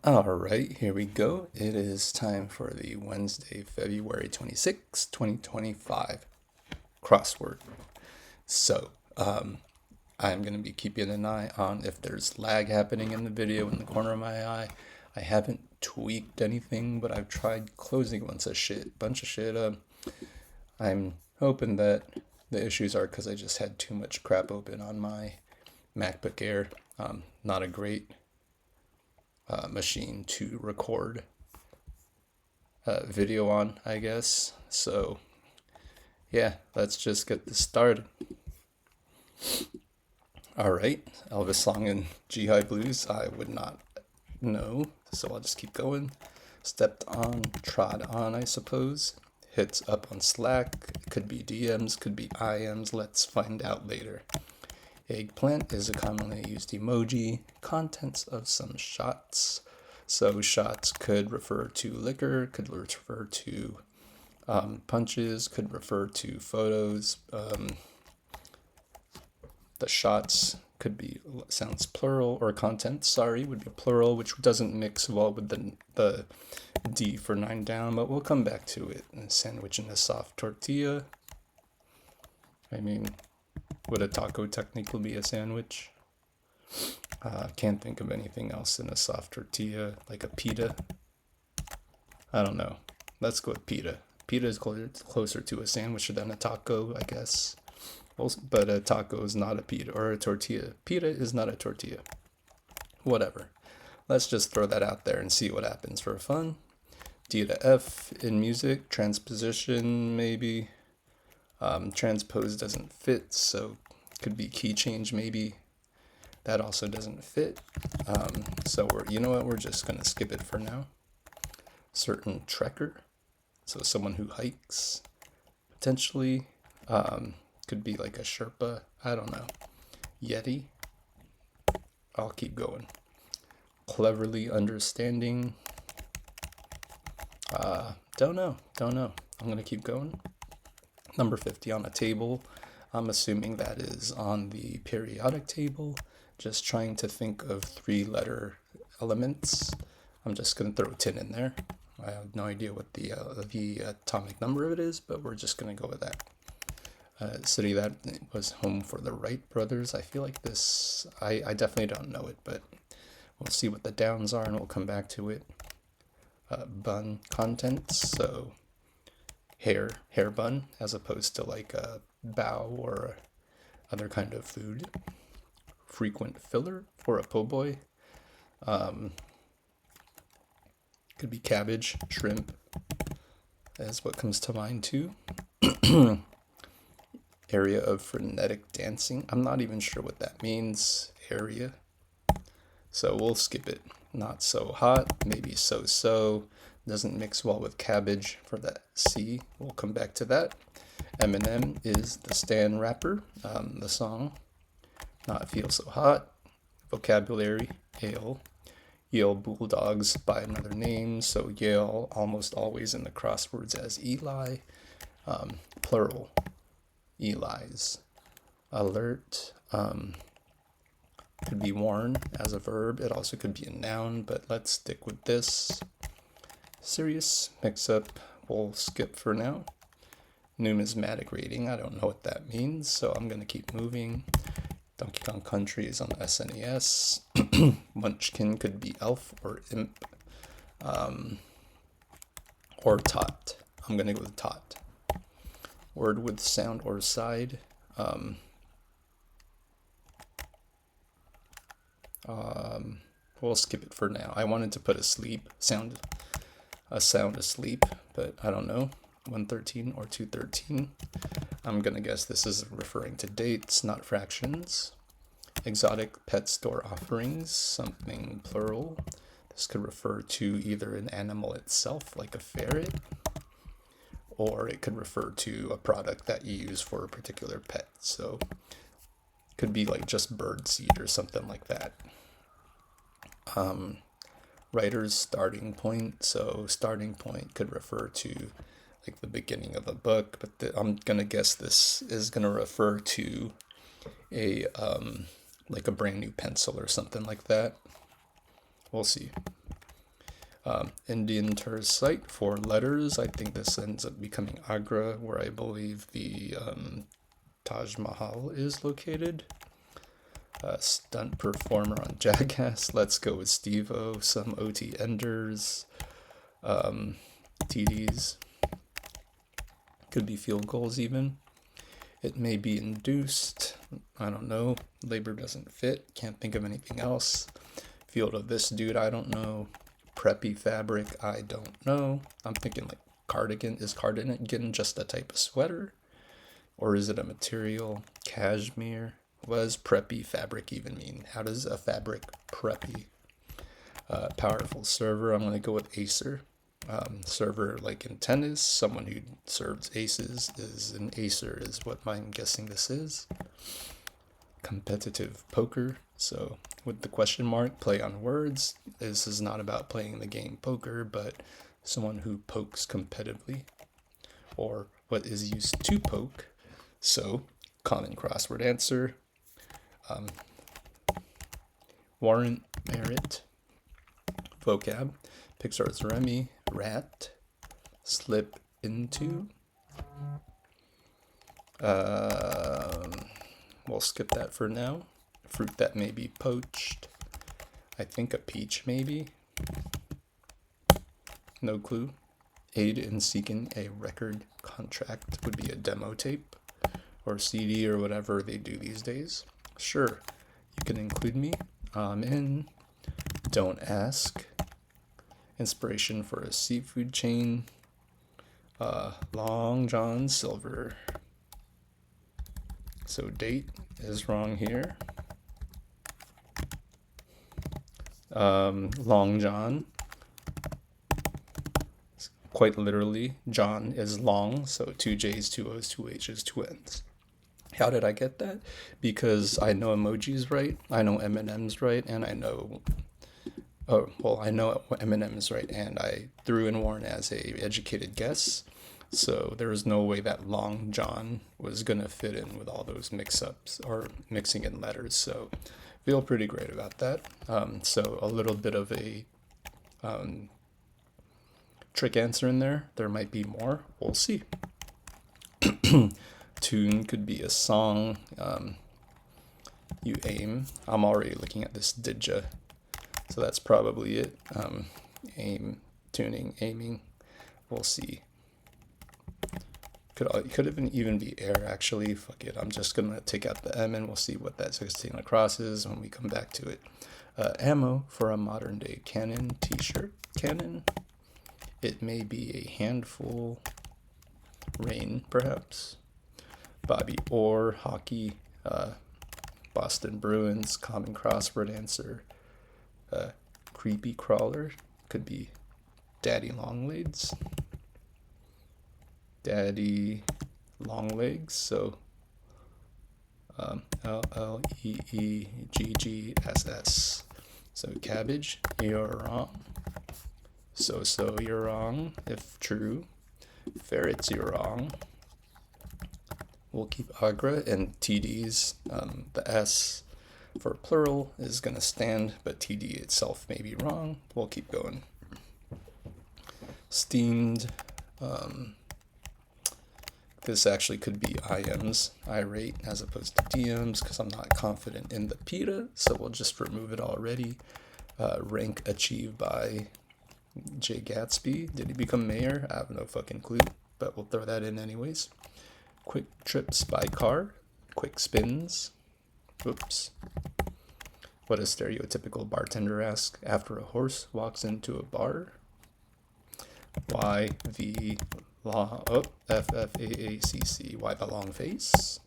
All right, here we go. It is time for the Wednesday, February 26th, 2025 crossword. So, I'm going to be keeping an eye on if there's lag happening in the video in the corner of my eye. I haven't tweaked anything, but I've tried closing a bunch of shit. I'm hoping that the issues are because I just had too much crap open on my MacBook Air. Not a great machine to record video on, I guess. So, yeah, let's just get this started. All right, Elvis song in G High Blues, I would not know, so I'll just keep going. Stepped on, trod on, I suppose. Hits up on Slack, could be DMs, could be IMs, let's find out later. Eggplant is a commonly used emoji. Contents of some shots. So shots could refer to liquor, could refer to punches, could refer to photos. The shots could be sounds plural, or contents, sorry, would be plural, which doesn't mix well with the D for 9 down, but we'll come back to it. A sandwich in a soft tortilla. I mean, would a taco technically be a sandwich? Can't think of anything else in a soft tortilla, like a pita. I don't know. Let's go with pita. Pita is closer to a sandwich than a taco, I guess. But a taco is not a pita, or a tortilla. Pita is not a tortilla. Whatever. Let's just throw that out there and see what happens for fun. D to F in music. Transposition, maybe. Transpose doesn't fit, so could be key change, maybe. That also doesn't fit. So you know what? We're just gonna skip it for now. Certain trekker, so someone who hikes, potentially. Could be like a Sherpa. I don't know. Yeti. I'll keep going. Cleverly understanding. Don't know. I'm gonna keep going. Number 50 on a table. I'm assuming that is on the periodic table. Just trying to think of 3-letter elements. I'm just going to throw 10 in there. I have no idea what the atomic number of it is, but we're just going to go with that. City that was home for the Wright brothers. I feel like this, I definitely don't know it, but we'll see what the downs are and we'll come back to it. Bun contents, so hair bun, as opposed to like a bao or other kind of food. Frequent filler for a po' boy. Could be cabbage, shrimp, as what comes to mind too. Area of frenetic dancing. I'm not even sure what that means. Area. So we'll skip it. Not so hot, maybe so. Doesn't mix well with cabbage for that C. We'll come back to that. Eminem is the Stan rapper. The song. Not feel so hot. Vocabulary. Ale. Yale Bulldogs by another name. So Yale almost always in the crosswords as Eli. Plural. Eli's. Alert. Could be worn as a verb. It also could be a noun, but let's stick with this. Serious mix-up. We'll skip for now. Numismatic rating. I don't know what that means, so I'm going to keep moving. Donkey Kong Country is on the SNES. Munchkin could be elf or imp. Or tot. I'm going to go with tot. Word with sound or side. We'll skip it for now. I wanted to put a sound asleep, but I don't know. 113 or 213. I'm gonna guess this is referring to dates, not fractions. Exotic pet store offerings, something plural. This could refer to either an animal itself, like a ferret, or it could refer to a product that you use for a particular pet. So it could be like just bird seed or something like that. Writer's starting point. So starting point could refer to like the beginning of a book, but I'm gonna guess this is gonna refer to a like a brand new pencil or something like that. We'll see. Indian tourist site, 4 letters. I think this ends up becoming Agra, where I believe the Taj Mahal is located. Stunt performer on Jackass. Let's go with Steve-O. Some OT enders. TDs. Could be field goals even. It may be induced. I don't know. Labor doesn't fit. Can't think of anything else. Field of this dude, I don't know. Preppy fabric, I don't know. I'm thinking like cardigan. Is cardigan just a type of sweater? Or is it a material? Cashmere. What does preppy fabric even mean? How does a fabric preppy? Powerful server, I'm going to go with acer. Server like in tennis, someone who serves aces is an acer is what I'm guessing this is. Competitive poker, so with the question mark, play on words. This is not about playing the game poker, but someone who pokes competitively, or what is used to poke. So common crossword answer. Warrant, merit. Vocab, Pixar's Remy, rat, slip into. We'll skip that for now. Fruit that may be poached. I think a peach maybe. No clue. Aid in seeking a record contract would be a demo tape or CD or whatever they do these days. Sure, you can include me. I'm in. Don't ask. Inspiration for a seafood chain. Long John Silver. So date is wrong here. Long John. Quite literally, John is long, so 2 J's, 2 O's, 2 H's, 2 N's. How did I get that? Because I know emojis right, I know M&M's right, and I know I know M&M's right, and I threw in Warren as a educated guess, so there was no way that Long John was gonna fit in with all those mix-ups or mixing in letters, so feel pretty great about that. So a little bit of a trick answer in there. There might be more. We'll see. Tune could be a song. You aim. I'm already looking at this didja, so that's probably it. Aim, tuning, aiming. We'll see. Could even be air actually. Fuck it. I'm just gonna take out the M and we'll see what that 16 across is when we come back to it. Ammo for a modern day cannon. T-shirt cannon. It may be a handful. Rain, perhaps. Bobby Orr, hockey. Boston Bruins, common crossword answer. Creepy crawler, could be daddy longlegs. Daddy longlegs, so LLEEGGSS. So cabbage, you're wrong. So you're wrong, if true. Ferrets, you're wrong. We'll keep Agra and TDs. The S for plural is going to stand, but TD itself may be wrong. We'll keep going. Steamed. This actually could be IMs, irate, as opposed to DMs, because I'm not confident in the PETA, so we'll just remove it already. Rank achieved by Jay Gatsby. Did he become mayor? I have no fucking clue, but we'll throw that in anyways. Quick trips by car. Quick spins. Oops. What does stereotypical bartender ask after a horse walks into a bar? Why the FFAACC. Why the long face?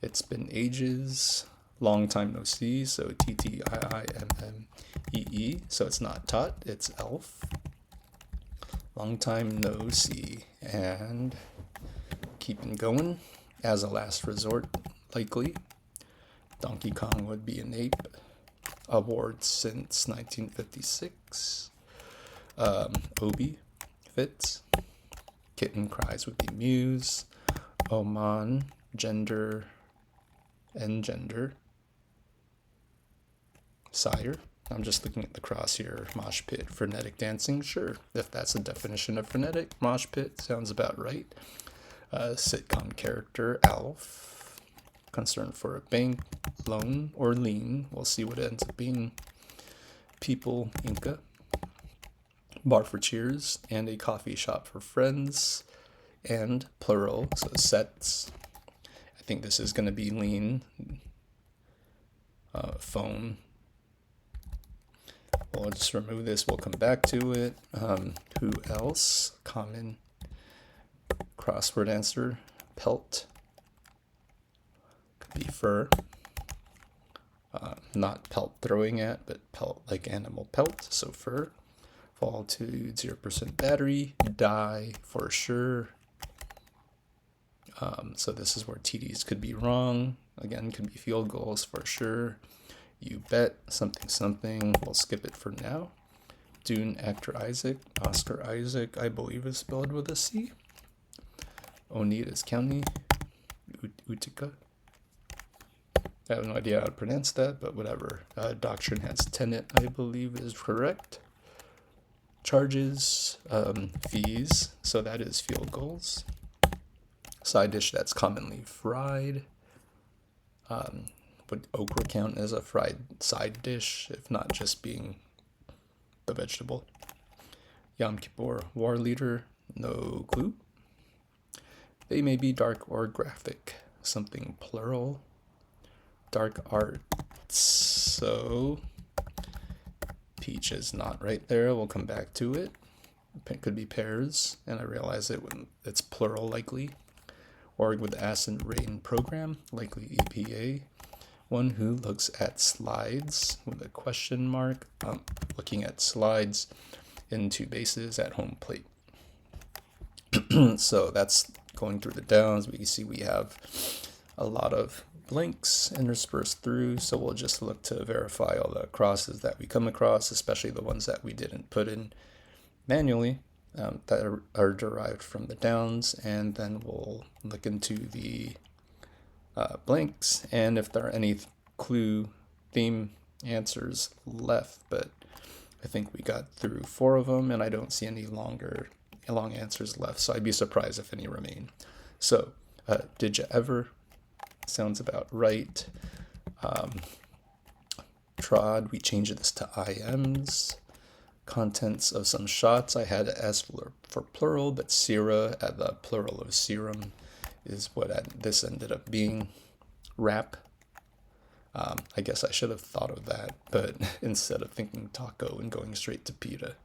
It's been ages. Long time no see. So TTIIMMEE. So it's not tot, it's elf. Long time no see. And keeping going. As a last resort, likely. Donkey Kong would be an ape. Awards since 1956. Obi fits. Kitten cries would be Muse. Oman, gender, engender. Sire, I'm just looking at the cross here. Mosh pit, frenetic dancing. Sure, if that's the definition of frenetic, mosh pit sounds about right. Sitcom character, Alf. Concern for a bank, loan, or lien. We'll see what it ends up being. People, Inca. Bar for cheers, and a coffee shop for friends. And plural, so sets. I think this is going to be lean. Phone. We'll just remove this. We'll come back to it. Who else? Common crossword answer. Pelt. Could be fur. Not pelt throwing at, but pelt like animal pelt. So fur. Fall to 0% battery. Die for sure. So this is where TDs could be wrong. Again, could be field goals for sure. You bet, something, something. We'll skip it for now. Dune, actor Isaac. Oscar Isaac, I believe is spelled with a C. Oneidas County. Utica. I have no idea how to pronounce that, but whatever. Doctrine has tenant, I believe is correct. Charges, fees, so that is field goals. Side dish that's commonly fried. Would okra count as a fried side dish, if not just being the vegetable? Yom Kippur, war leader, no clue. They may be dark or graphic, something plural. Dark arts, so peach is not right there. We'll come back to it. It could be pears, and I realize it when it's plural likely. Org with acid rain program, likely EPA. One who looks at slides with a question mark. Looking at slides in two bases at home plate. So that's going through the downs. We can see we have a lot of blanks interspersed through, so we'll just look to verify all the crosses that we come across, especially the ones that we didn't put in manually. That are derived from the downs, and then we'll look into the blanks and if there are any clue theme answers left, but I think we got through 4 of them and I don't see any long answers left, so I'd be surprised if any remain. So did you ever sounds about right. Trod, we changed this to IMs. Contents of some shots, I had to ask for plural, but sera, at the plural of serum, is what this ended up being. Wrap. I guess I should have thought of that, but instead of thinking taco and going straight to pita.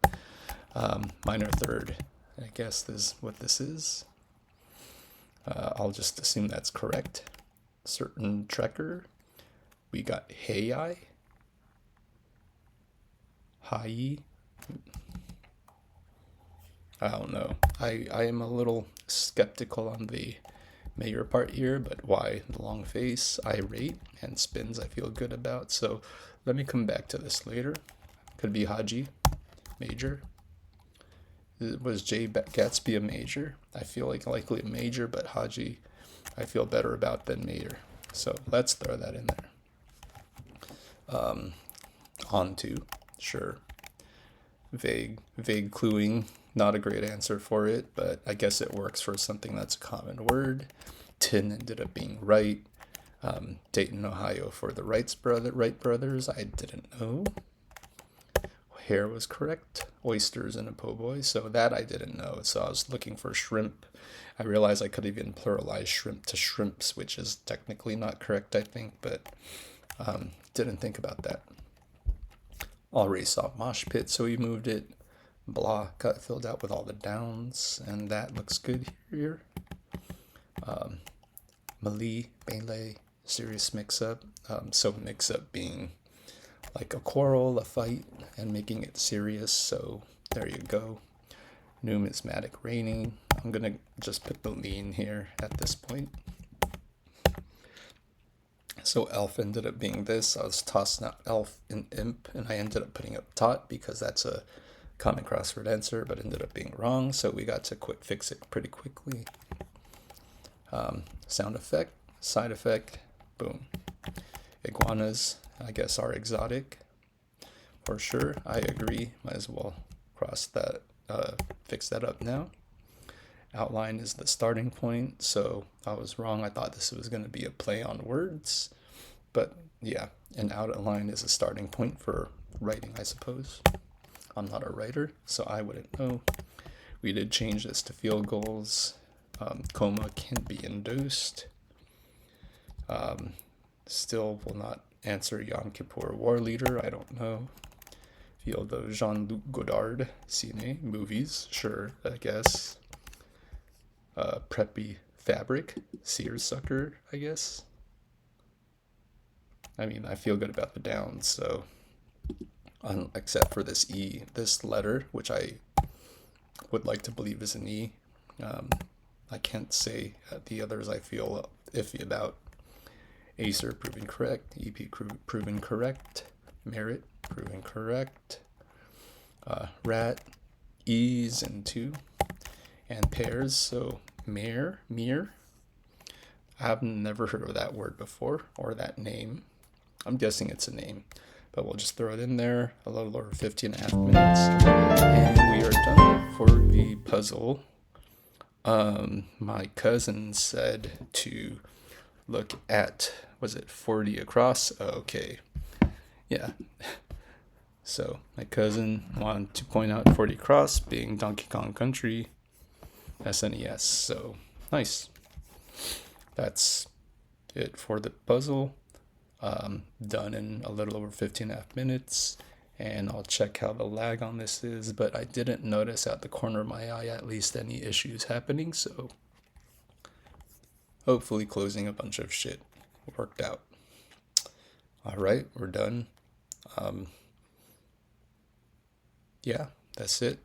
Minor third, I guess is what this is. I'll just assume that's correct. Certain trekker. We got hey-I. Hi. I don't know. I am a little skeptical on the mayor part here, but why the long face, irate, and spins I feel good about. So let me come back to this later. Could be Haji, major. Was Jay Gatsby a major? I feel like likely a major, but Haji I feel better about than mayor. So let's throw that in there. On to, sure. Vague cluing. Not a great answer for it, but I guess it works for something that's a common word. Tin ended up being right. Dayton, Ohio for the Wright brothers. I didn't know. Hair was correct. Oysters in a po' boy, so that I didn't know. So I was looking for shrimp. I realized I could even pluralize shrimp to shrimps, which is technically not correct, I think, but didn't think about that. Already saw mosh pit, so we moved it. Blah got filled out with all the downs, and that looks good here. Melee, serious mix-up. So mix-up being like a quarrel, a fight, and making it serious, so there you go. Numismatic raining. I'm gonna just put the lean here at this point. So elf ended up being this. I was tossing out elf and imp, and I ended up putting up tot because that's a common crossword answer, but ended up being wrong, so we got to quick fix it pretty quickly. Sound effect, side effect, boom. Iguanas, I guess, are exotic. for sure. I agree. Might as well cross that, fix that up now. Outline is the starting point, so I was wrong. I thought this was going to be a play on words, but yeah, an outline is a starting point for writing, I suppose. I'm not a writer, so I wouldn't know. We did change this to field goals. Coma can be induced. Still will not answer Yom Kippur War Leader. I don't know. Field of Jean-Luc Godard, Cine, movies, sure, I guess. Preppy Fabric, seersucker, I guess. I mean, I feel good about the downs, so except for this E, this letter, which I would like to believe is an E. I can't say the others I feel iffy about. Acer proven correct, EP proven correct, Merit proven correct, Rat, E's and 2, and pairs, so mere. I've never heard of that word before, or that name. I'm guessing it's a name, but we'll just throw it in there. A little over 50.5 minutes, and we are done for the puzzle. My cousin said to look at, was it 40 across? Okay, yeah. So my cousin wanted to point out 40 across being Donkey Kong Country SNES. So nice. That's it for the puzzle. Done in a little over 15.5 minutes, and I'll check how the lag on this is, but I didn't notice at the corner of my eye at least any issues happening, so hopefully closing a bunch of shit worked out. All right, we're done. Yeah, that's it.